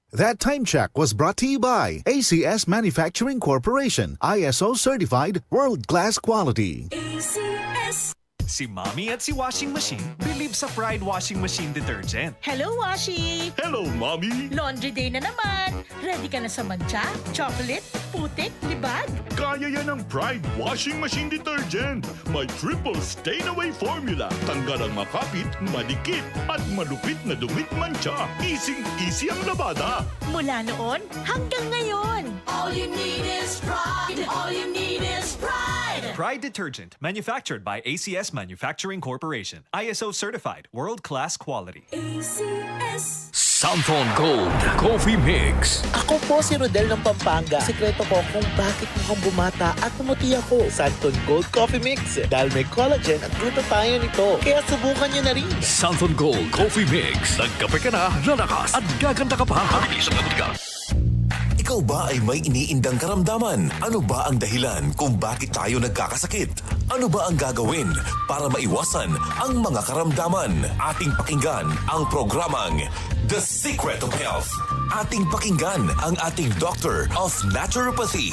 That time check was brought to you by ACS Manufacturing Corporation, ISO certified, world-class quality. ACS. Si Mommy at si Washing Machine believe sa Pride Washing Machine Detergent. Hello, Washi! Hello, Mommy! Laundry day na naman. Ready ka na sa mancha, chocolate, putik, libag? Kaya yan ang Pride Washing Machine Detergent. May triple stain-away formula. Tanggal ang makapit, madikit, at malupit na dumit mancha. Easy ang labada. Mula noon hanggang ngayon. All you need is pride. All you need is pride. Pride Detergent, manufactured by ACS Manufacturing Corporation. ISO certified, world-class quality. ACS. Santon Gold Coffee Mix. Ako po si Rodel ng Pampanga. Sekreto ko kung bakit mukhang bumata at pumuti ako. Santon Gold Coffee Mix. Dahil may collagen at glutathione nito. Kaya subukan niyo na rin. Santon Gold Coffee Mix. Nagkape ka na, lalakas at gaganda ka pa. Mabilis ang lagot ka. Ikaw ba ay may iniindang karamdaman? Ano ba ang dahilan kung bakit tayo nagkakasakit? Ano ba ang gagawin para maiwasan ang mga karamdaman? Ating pakinggan ang programang The Secret of Health. Ating pakinggan ang ating Doctor of Naturopathy.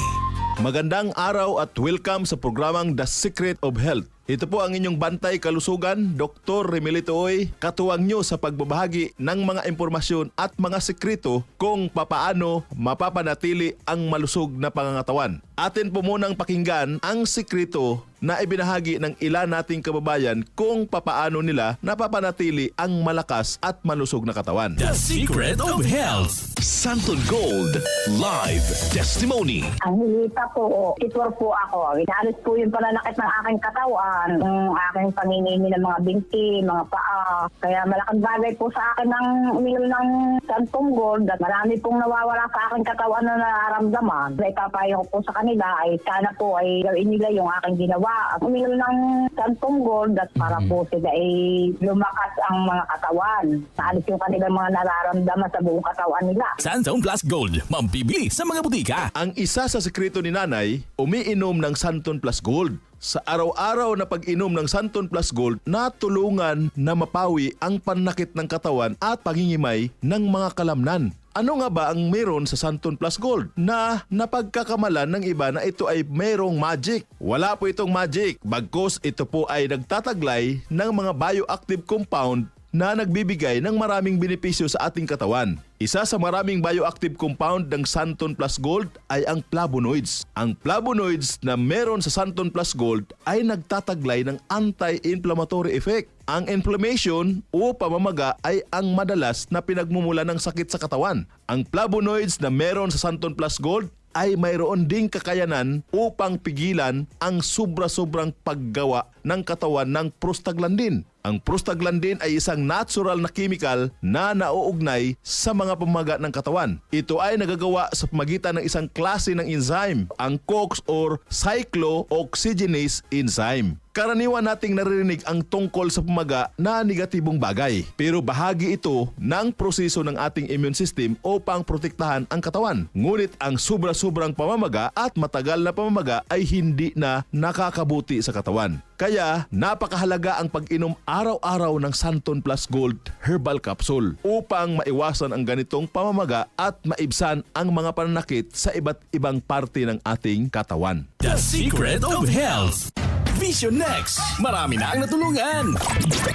Magandang araw at welcome sa programang The Secret of Health. Ito po ang inyong bantay kalusugan, Dr. Remelito Oy, katuwang nyo sa pagbabahagi ng mga impormasyon at mga sekreto kung papaano mapapanatili ang malusog na pangangatawan. Atin po munang pakinggan ang sekreto na ibinahagi ng ilan nating kababayan kung papaano nila napapanatili ang malakas at malusog na katawan. The Secret of Health. Santon Gold Live Testimony. Ang hilita po, titor po ako. Inalis po yung pananakit ng aking katawan, ng aking paninimi ng mga binti, mga paa. Kaya malaking bagay po sa akin ng uminom ng Santon Gold at marami pong nawawala sa aking katawan na nararamdaman. Ipapayo ko po sa kanila ay sana po ay gawin nila yung aking ginawa. Uminom ng Santon Gold at para po sila ay lumakas ang mga katawan. Naalis yung kanilang mga nararamdaman sa buong katawan nila. Santon Plus Gold. Mambibili sa mga butika. Ang isa sa sekreto ni Nanay, umiinom ng Santon Plus Gold. Sa araw-araw na pag-inom ng Santon Plus Gold, natulungan na mapawi ang panakit ng katawan at pangingimay ng mga kalamnan. Ano nga ba ang meron sa Santon Plus Gold na napagkakamalan ng iba na ito ay mayroong magic? Wala po itong magic, bagkus ito po ay nagtataglay ng mga bioactive compound na nagbibigay ng maraming benepisyo sa ating katawan. Isa sa maraming bioactive compound ng Santon Plus Gold ay ang flavonoids. Ang flavonoids na meron sa Santon Plus Gold ay nagtataglay ng anti-inflammatory effect. Ang inflammation o pamamaga ay ang madalas na pinagmumula ng sakit sa katawan. Ang flavonoids na meron sa Santon Plus Gold ay mayroon ding kakayanan upang pigilan ang sobra-sobrang paggawa ng katawan ng prostaglandin. Ang prostaglandin ay isang natural na chemical na nauugnay sa mga pamaga ng katawan. Ito ay nagagawa sa pamagitan ng isang klase ng enzyme, ang COX or cyclooxygenase enzyme. Karaniwan nating naririnig ang tungkol sa pamaga na negatibong bagay. Pero bahagi ito ng proseso ng ating immune system upang protektahan ang katawan. Ngunit ang sobra-sobrang pamamaga at matagal na pamamaga ay hindi na nakakabuti sa katawan. Kaya napakahalaga ang pag-inom araw-araw ng Santon Plus Gold Herbal Capsule upang maiwasan ang ganitong pamamaga at maibsan ang mga pananakit sa iba't ibang parte ng ating katawan. The Secret of Health. Vision Next. Marami na ang natulungan.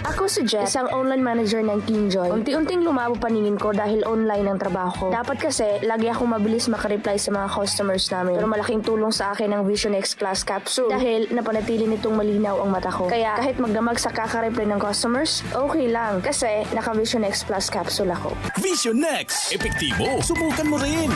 Ako si Jet, isang online manager ng KingJoy. Unti-unting lumabo paningin ko dahil online ang trabaho ko. Dapat kasi, lagi akong mabilis makareply sa mga customers namin. Pero malaking tulong sa akin ang Vision X Plus Capsule dahil napanatili nitong malinaw ang mata ko. Kaya kahit magdamag sa kakareply ng customers, okay lang kasi naka Vision X Plus Capsule ako. Vision Next. Epektibo. Subukan mo rin.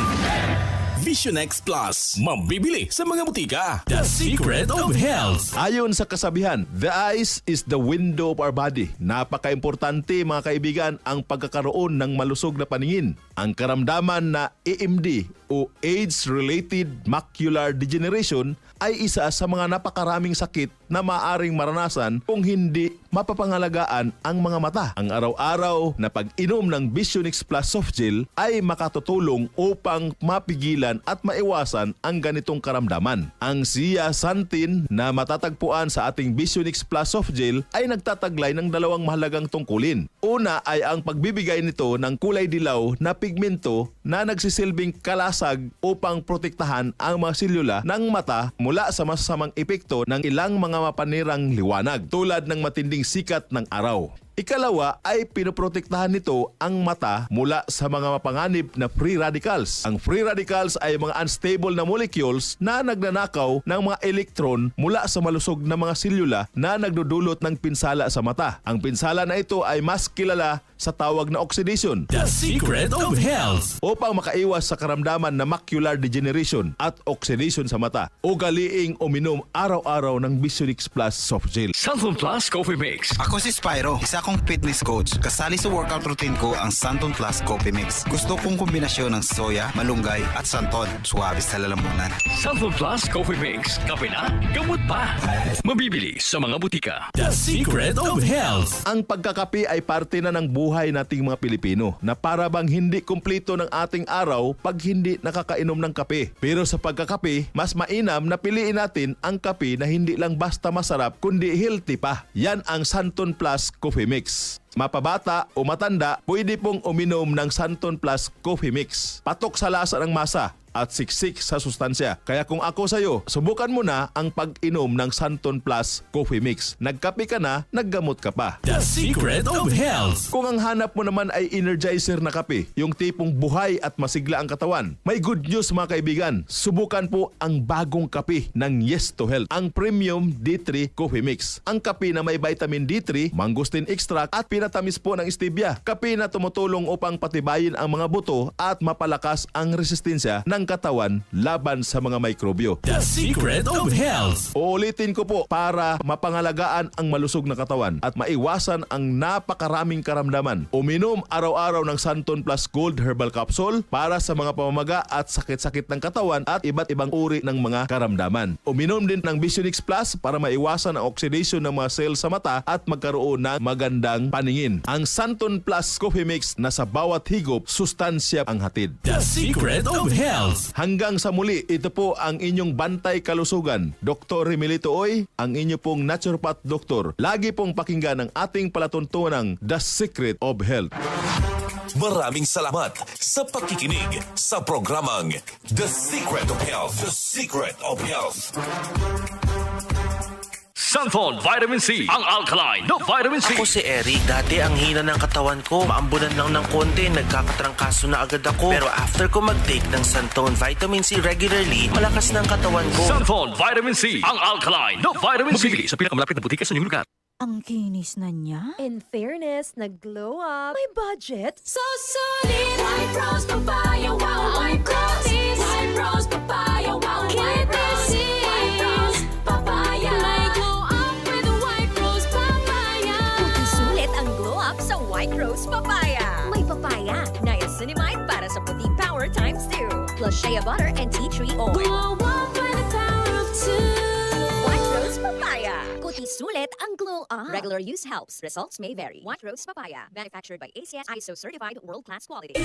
Vision X Plus. Mambibili sa mga butika. The Secret of Health. Ayon sa kasabihan, the eyes is the window of our body. Napaka-importante mga kaibigan ang pagkakaroon ng malusog na paningin. Ang karamdaman na AMD o Age-Related Macular Degeneration ay isa sa mga napakaraming sakit na maaring maranasan kung hindi mapapangalagaan ang mga mata. Ang araw-araw na pag-inom ng Vision X Plus Soft Gel ay makatutulong upang mapigilan at maiwasan ang ganitong karamdaman. Ang zeaxanthin na matatagpuan sa ating Vision X Plus Soft Gel ay nagtataglay ng dalawang mahalagang tungkulin. Una ay ang pagbibigay nito ng kulay dilaw na pigmento na nagsisilbing kalasag upang protektahan ang mga selula ng mata mula sa masasamang epekto ng ilang mga mapanirang liwanag tulad ng matinding sikat ng araw. Ikalawa ay pinoprotektahan nito ang mata mula sa mga mapanganib na free radicals. Ang free radicals ay mga unstable na molecules na nagnanakaw ng mga electron mula sa malusog na mga selula na nagdudulot ng pinsala sa mata. Ang pinsala na ito ay mas kilala sa tawag na oxidation. The Secret of Health. Upang makaiwas sa karamdaman na macular degeneration at oxidation sa mata, ugaliing uminom araw-araw ng Visionix Plus soft gel. Santon Plus Coffee Mix. Ako si Spyro, isa akong fitness coach. Kasali sa workout routine ko ang Santon Plus Coffee Mix. Gusto kong kombinasyon ng soya, malunggay at santon. Suwabe sa lalamunan. Santon Plus Coffee Mix. Kape na, gamot pa. Mabibili sa mga butika. The Secret of Health. Ang pagkakape ay parte na ng buhay nating mga Pilipino na para bang hindi kumpleto ng ating araw pag hindi nakakainom ng kape. Pero sa pagkakape, mas mainam na piliin natin ang kape na hindi lang basta masarap kundi healthy pa. Yan ang Santon Plus Coffee Mix. Mapabata o matanda, pwede pong uminom ng Santon Plus Coffee Mix. Patok sa lasa ng masa at siksik sa sustansya. Kaya kung ako sa'yo, subukan mo na ang pag-inom ng Santon Plus Coffee Mix. Nagkape ka na, naggamot ka pa. The Secret of Health. Kung ang hanap mo naman ay energizer na kape, yung tipong buhay at masigla ang katawan, may good news mga kaibigan. Subukan po ang bagong kape ng Yes to Health, ang Premium D3 Coffee Mix. Ang kape na may vitamin D3, mangosteen extract at pinatamis po ng stevia. Kape na tumutulong upang patibayin ang mga buto at mapalakas ang resistensya ng katawan laban sa mga mikrobyo. The Secret of Health. Uulitin ko po para mapangalagaan ang malusog na katawan at maiwasan ang napakaraming karamdaman. Uminom araw-araw ng Santon Plus Gold Herbal Capsule para sa mga pamamaga at sakit-sakit ng katawan at iba't ibang uri ng mga karamdaman. Uminom din ng Visionix Plus para maiwasan ang oxidation ng mga cells sa mata at magkaroon ng magandang paningin. Ang Santon Plus Coffee Mix na sa bawat higop, sustansya ang hatid. The Secret of Health. Hanggang sa muli, ito po ang inyong bantay kalusugan. Dr. Remilito Oy, ang inyo pong naturopath doktor. Lagi pong pakinggan ang ating palatuntunang The Secret of Health. Maraming salamat sa pakikinig sa programang The Secret of Health. The Secret of Health. Santon Vitamin C. Ang alkaline na vitamin C. Ako si Eric. Dati ang hina ng katawan ko. Maambunan lang ng konti. Nagkakatrangkaso na agad ako. Pero after ko mag-take ng Santon Vitamin C regularly, malakas ng katawan ko. Santon Vitamin C. Ang alkaline na vitamin C. Mabibili sa pinakamalapit na butika sa inyong lugar. Ang kinis na niya. In fairness, nag-glow up. May budget. So solid. White Rose Papaya. Wow, White Rose. White Rose Papaya. Wow, White Rose. White Rose Papaya. May glow up with White Rose Papaya. Puti sulit ang glow up sa White Rose Papaya. May papaya, niacinamide para sa puti power times 2. Plus shea butter and tea tree oil. Glow up with the power of 2. White Rose Papaya. Kuti sulit ang glow up. Regular use helps. Results may vary. White Rose Papaya. Manufactured by ACS ISO certified world-class quality.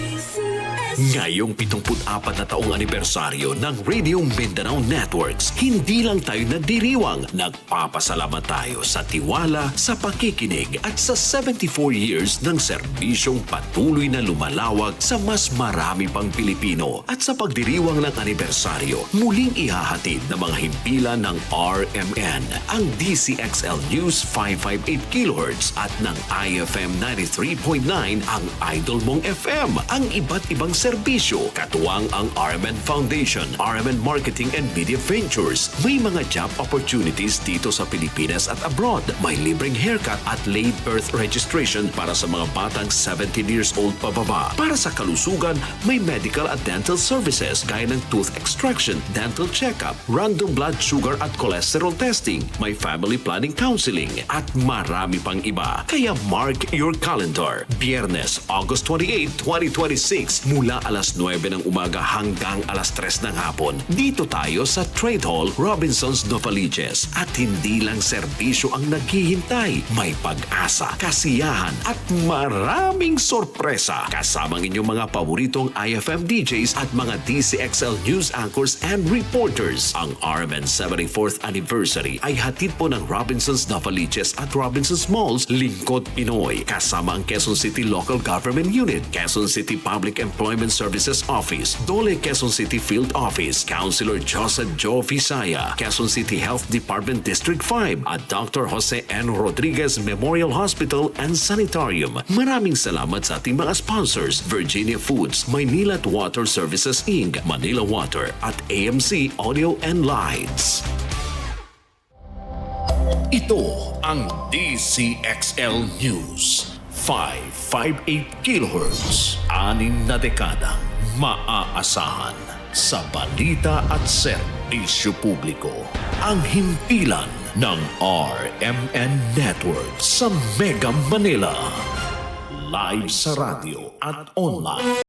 Ngayong 74 na taong anibersaryo ng Radio Mindanao Networks, hindi lang tayo nagdiriwang, nagpapasalamat tayo sa tiwala, sa pakikinig at sa 74 years ng serbisyong patuloy na lumalawag sa mas marami pang Pilipino. At sa pagdiriwang ng anibersaryo, muling ihahatid ng mga himpilan ng RMN, ang DCXL News 558 kHz at ng IFM 93.9 ang Idol Mong FM, ang iba't ibang serbisyo, katuwang ang RMN Foundation, RMN Marketing and Media Ventures. May mga job opportunities dito sa Pilipinas at abroad. May libreng haircut at late birth registration para sa mga batang 17 years old pababa. Para sa kalusugan, may medical at dental services gaya ng tooth extraction, dental checkup, random blood sugar at cholesterol testing, may family planning counseling at marami pang iba. Kaya mark your calendar. Biyernes, August 28, 2026 mula alas 9 ng umaga hanggang alas 3 ng hapon. Dito tayo sa Trade Hall, Robinsons Novaliches. At hindi lang serbisyo ang naghihintay. May pag-asa, kasiyahan at maraming sorpresa. Kasamang inyong mga paboritong IFM DJs at mga DCXL News anchors and reporters. Ang RMN 74th anniversary ay hatid po ng Robinsons Novaliches at Robinsons Malls, Lingkod, Pinoy. Kasama ang Quezon City Local Government Unit, Quezon City Public Employment Services Office, Dole Quezon City Field Office, Councilor Joseph Joe Visaya, Quezon City Health Department District 5 at Dr. Jose N. Rodriguez Memorial Hospital and Sanitarium. Maraming salamat sa ating mga sponsors: Virginia Foods, Maynila Water Services Inc., Manila Water at AMC Audio and Lights. Ito ang DCXL News. 558 kHz. 6 na dekadang maaasahan sa balita at serbisyo publiko. Ang himpilan ng RMN Network sa Mega Manila. Live sa radio at online.